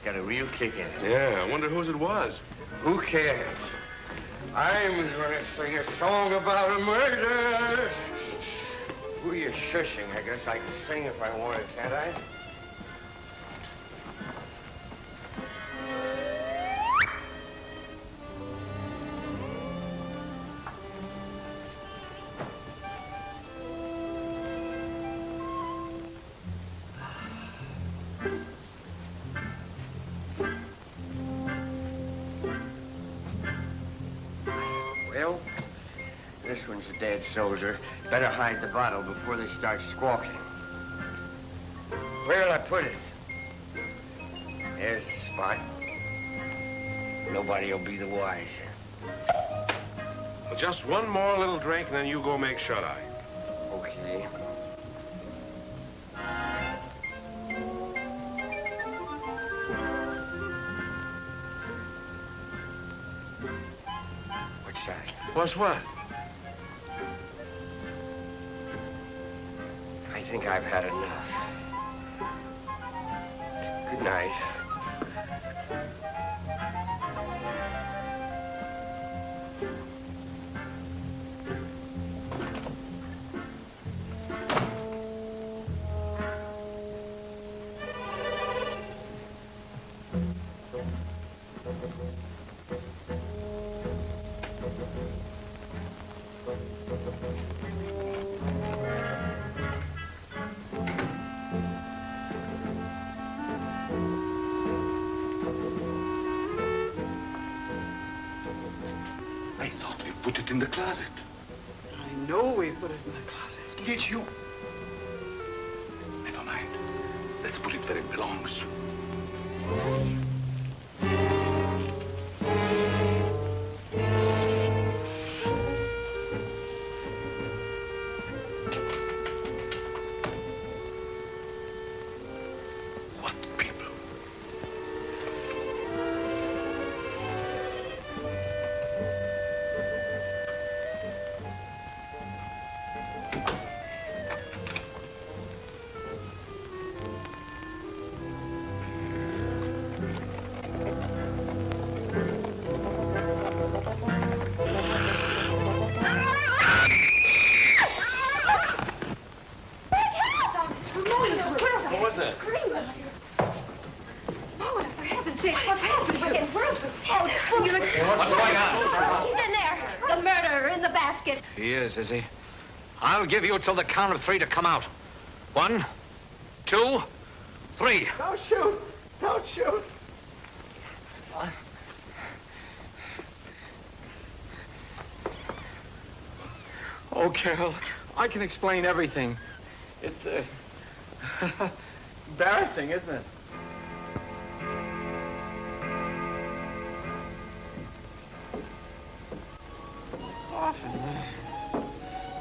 Got a real kick in it. Yeah, I wonder whose it was. Who cares? I'm gonna sing a song about a murder. Who are you shushing? I guess I can sing if I wanted, can't I? Well, this one's a dead soldier. Better hide the bottle before they start squawking. Where'll I put it? There's the spot. Nobody'll be the wiser. Well, just one more little drink, and then you go make shut-eye. Okay. Which side? What's what? I think I've had enough. Good night. I thought we put it in the closet. I know we put it in the closet. Yes, you. Never mind. Let's put it where it belongs. What people? What was that? Oh, for heaven's sake, what's happened? What's going on? He's in there. The murderer in the basket. He is he? I'll give you till the count of 3 to come out. 1, 2, 3. Don't shoot! Don't shoot! Oh, Carol, I can explain everything. It's, embarrassing, isn't it?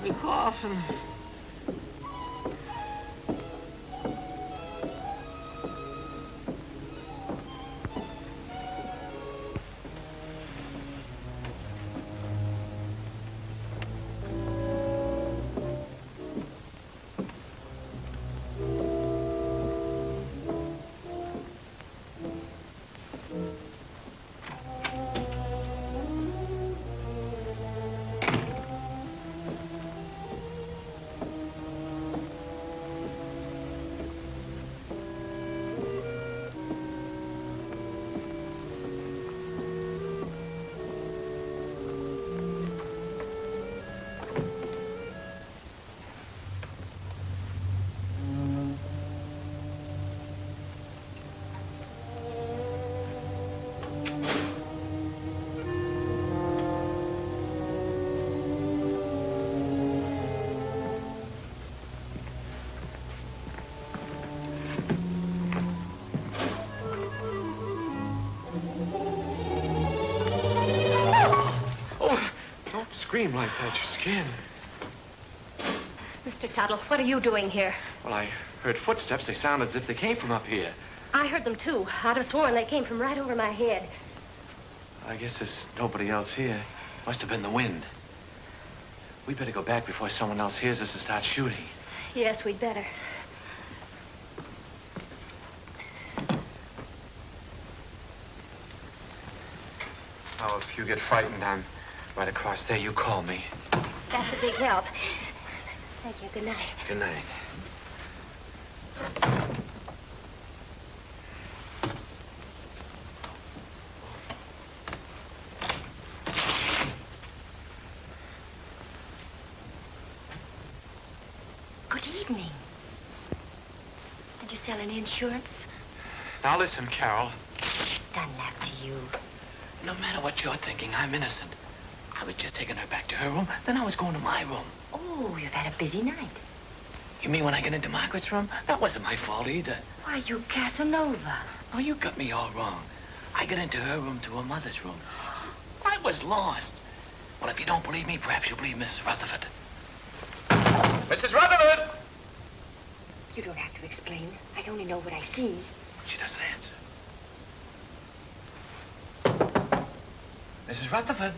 The coffin. Scream like that, your skin. Mr. Tuttle, what are you doing here? Well, I heard footsteps. They sounded as if they came from up here. I heard them, too. I'd have sworn they came from right over my head. I guess there's nobody else here. Must have been the wind. We better go back before someone else hears us and starts shooting. Yes, we'd better. Oh, if you get frightened, I'm right across there. You call me. That's a big help. Thank you. Good night. Good night. Good evening. Did you sell any insurance? Now listen, Carol. Done that to you. No matter what you're thinking, I'm innocent. I was just taking her back to her room, then I was going to my room. Oh, you've had a busy night. You mean when I got into Margaret's room? That wasn't my fault either. Why, you Casanova. Oh, you got me all wrong. I got into her room to her mother's room. I was lost. Well, if you don't believe me, perhaps you'll believe Mrs. Rutherford. Mrs. Rutherford! You don't have to explain. I only know what I see. She doesn't answer. Mrs. Rutherford?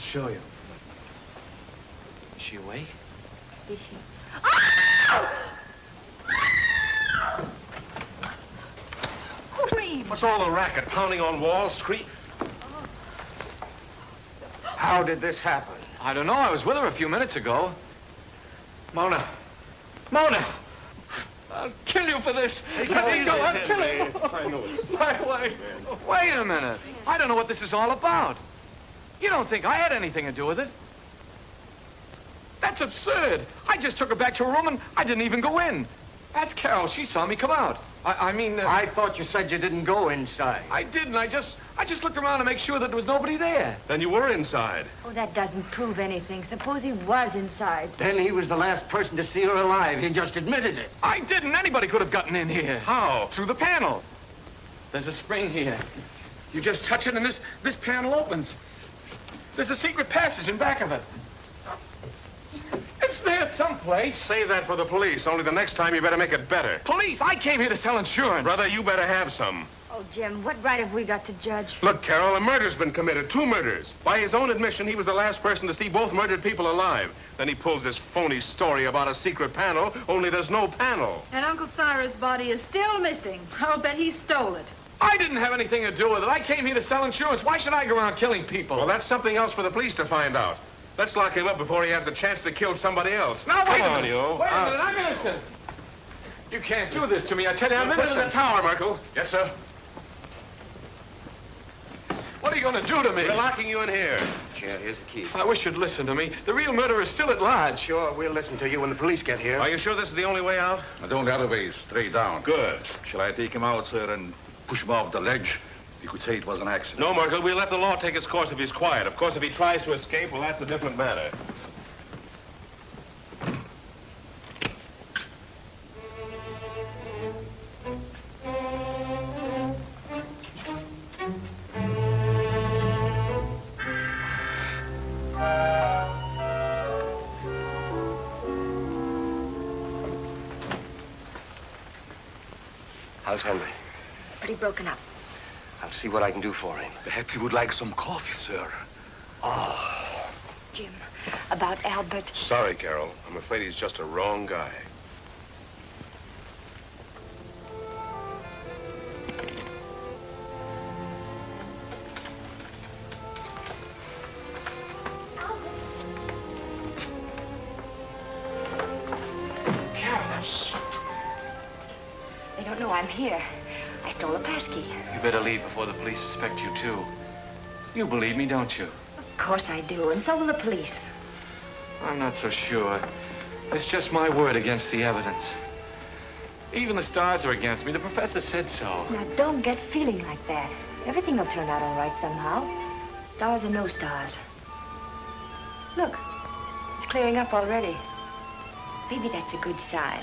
show you. Is she awake? Is she? Who screamed? What's all the racket? Pounding on walls, scream? How did this happen? I don't know. I was with her a few minutes ago. Mona! Mona! I'll kill you for this. Let me go. I'll kill you. I know it. Wait a minute. I don't know what this is all about. You don't think I had anything to do with it? That's absurd. I just took her back to her room and I didn't even go in. That's Carol. She saw me come out. I mean... I thought you said you didn't go inside. I didn't. I just looked around to make sure that there was nobody there. Then you were inside. Oh, that doesn't prove anything. Suppose he was inside. Then he was the last person to see her alive. He just admitted it. I didn't. Anybody could have gotten in here. How? Through the panel. There's a spring here. You just touch it and this panel opens. There's a secret passage in back of it. It's there someplace. Save that for the police. Only the next time you better make it better. Police? I came here to sell insurance. Brother, you better have some. Oh, Jim, what right have we got to judge? Look, Carol, a murder's been committed. 2 murders. By his own admission, he was the last person to see both murdered people alive. Then he pulls this phony story about a secret panel, only there's no panel. And Uncle Cyrus' body is still missing. I'll bet he stole it. I didn't have anything to do with it. I came here to sell insurance. Why should I go around killing people? Well, that's something else for the police to find out. Let's lock him up before he has a chance to kill somebody else. Now, wait Come a on, minute. you. Wait a minute. I'm innocent. You can't do this to me. I tell you, I'm Put him innocent. in the tower, Merkel. Yes, sir. What are you going to do to me? We're locking you in here. Yeah, here's the key. I wish you'd listen to me. The real murderer is still at large. Sure, we'll listen to you when the police get here. Are you sure this is the only way out? The only other way is straight down. Good. Shall I take him out, sir, and push him off the ledge? You could say it was an accident. No, Merkel, we'll let the law take its course if he's quiet. Of course, if he tries to escape, well, that's a different matter. How's Henry? Pretty broken up. I'll see what I can do for him. Perhaps he would like some coffee, sir. Oh, Jim, about Albert. Sorry, Carol. I'm afraid he's just a wrong guy. They don't know I'm here. I stole a passkey. You better leave before the police suspect you, too. You believe me, don't you? Of course I do, and so will the police. I'm not so sure. It's just my word against the evidence. Even the stars are against me. The professor said so. Now, don't get feeling like that. Everything will turn out all right somehow. Stars or no stars. Look, it's clearing up already. Maybe that's a good sign.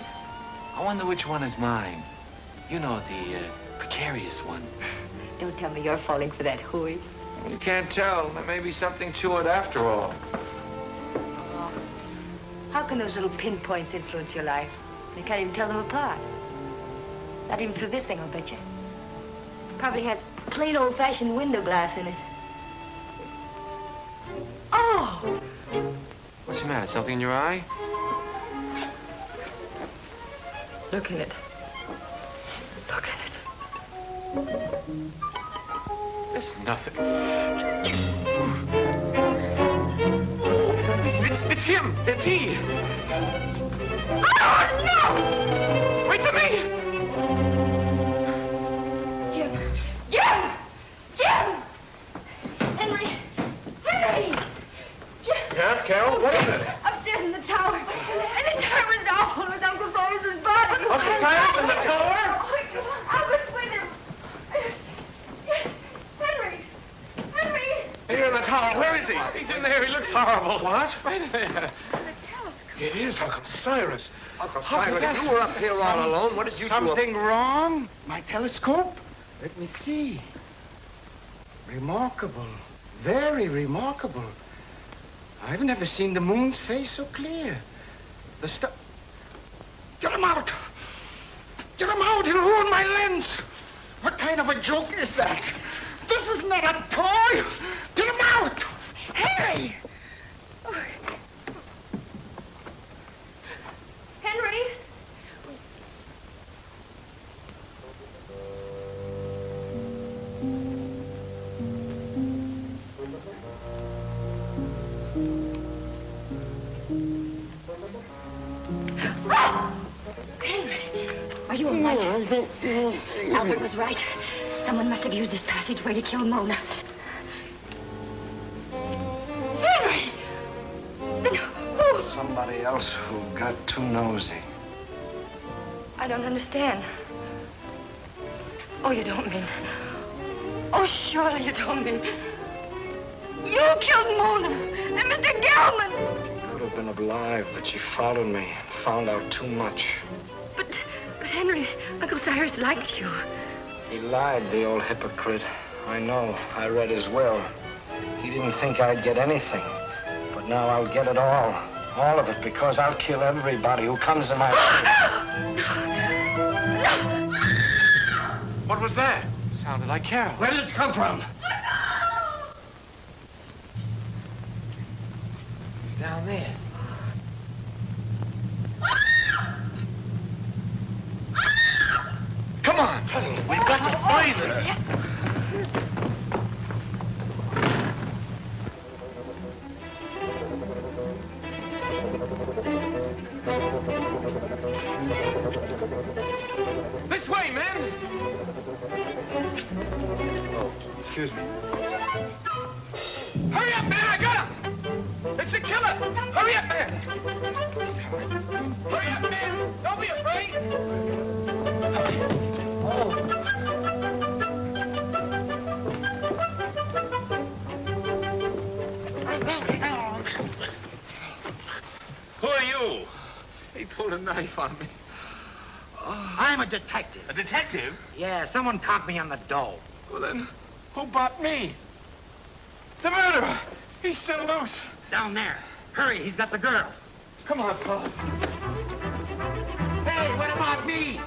I wonder which one is mine. You know, the precarious one. Don't tell me you're falling for that hooey. You can't tell. There may be something to it after all. Oh. How can those little pinpoints influence your life? You can't even tell them apart. Not even through this thing, I'll bet you. Probably has plain old-fashioned window glass in it. Oh! What's the matter? Something in your eye? Look in it. Look at it. It's nothing. It's him. It's he. Oh, no! Wait for me! Jim! Jim! Jim! Henry! Henry! Jim! Yeah, Carol, what is it? Upstairs in the tower. And the tower was awful with Uncle Cyrus's body. Uncle Cyrus in the tower? Albert's with him. Henry! Henry! Here in the tower. Where is he? He's in there. He looks horrible. What? Right there. It is Uncle Cyrus. Uncle Cyrus, you were up here all alone. What did you do? Something wrong? My telescope? Let me see. Remarkable. Very remarkable. I've never seen the moon's face so clear. The star... Get him out! Get him out! He'll ruin my lens! What kind of a joke is that? This is not a toy! Get him out! Henry! Oh. Henry! Are you all right? Albert was right. Someone must have used this passageway to kill Mona. Henry! Then who? Somebody else who got too nosy. I don't understand. Oh, you don't mean... Oh, surely you don't mean... You killed Mona and Mr. Gelman! Could have been alive, but she followed me and found out too much. But Henry, Uncle Cyrus liked you. He lied, the old hypocrite. I know. I read his will. He didn't think I'd get anything. But now I'll get it all. All of it, because I'll kill everybody who comes in my way. What was that? Sounded like Carol. Where did it come from? It's down there. Come on, Tuttle. We've got to find her. This way, men! Oh, excuse me. Hurry up, man! I got him! It's the killer! Hurry up, man! Hurry up, man! Don't be afraid! Who are you? He pulled a knife on me. I'm a detective. A detective? Yeah, someone caught me on the dole. Well, then, who bought me? The murderer! He's still loose. Down there. Hurry, he's got the girl. Come on, fellas. Hey, what about me?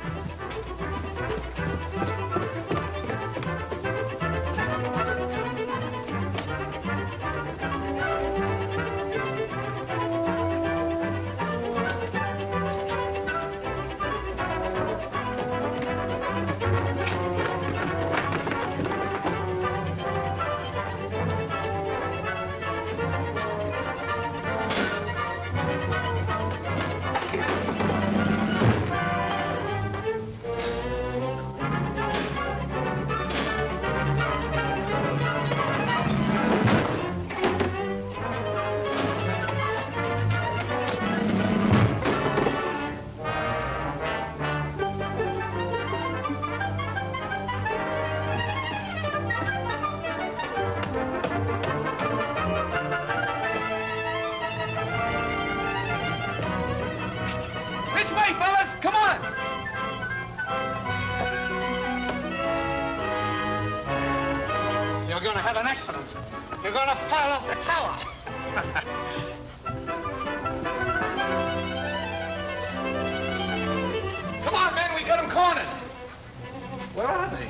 This way, fellas! Come on! You're gonna have an accident. You're gonna fall off the tower. Come on, men, we got them cornered. Where are they?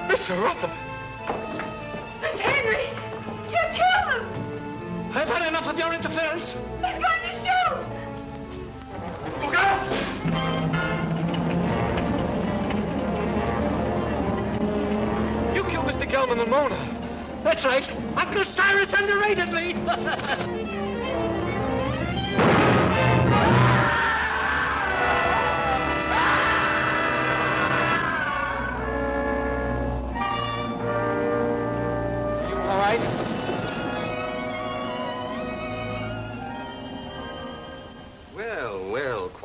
Mr. Rutherford! It's Henry! You killed him! I've had enough of your interference. He's going to shoot! Look out! You killed Mr. Gelman and Mona. That's right. Uncle Cyrus underrated me.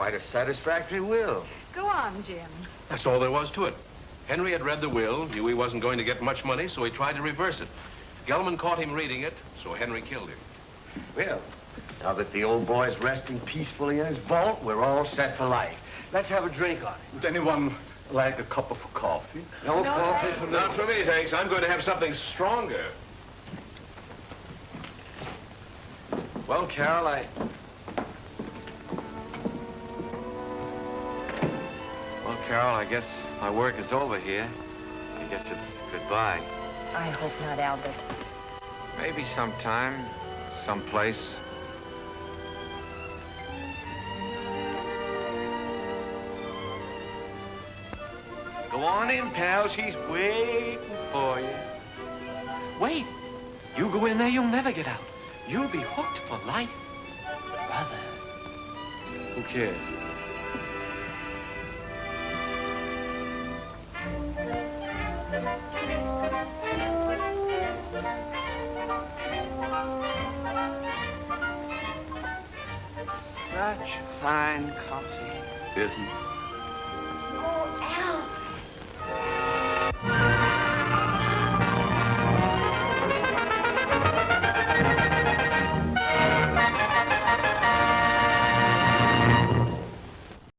quite a satisfactory will. Go on, Jim. That's all there was to it. Henry had read the will, knew he wasn't going to get much money, so he tried to reverse it. Gelman caught him reading it, so Henry killed him. Well, now that the old boy's resting peacefully in his vault, we're all set for life. Let's have a drink on it. Would anyone like a cup of coffee? No coffee for me. Not for me, thanks. I'm going to have something stronger. Well, Carol, I guess my work is over here. I guess it's goodbye. I hope not, Albert. Maybe sometime, someplace. Go on in, pal. She's waiting for you. Wait. You go in there, you'll never get out. You'll be hooked for life. Brother. Who cares? Such fine coffee. Isn't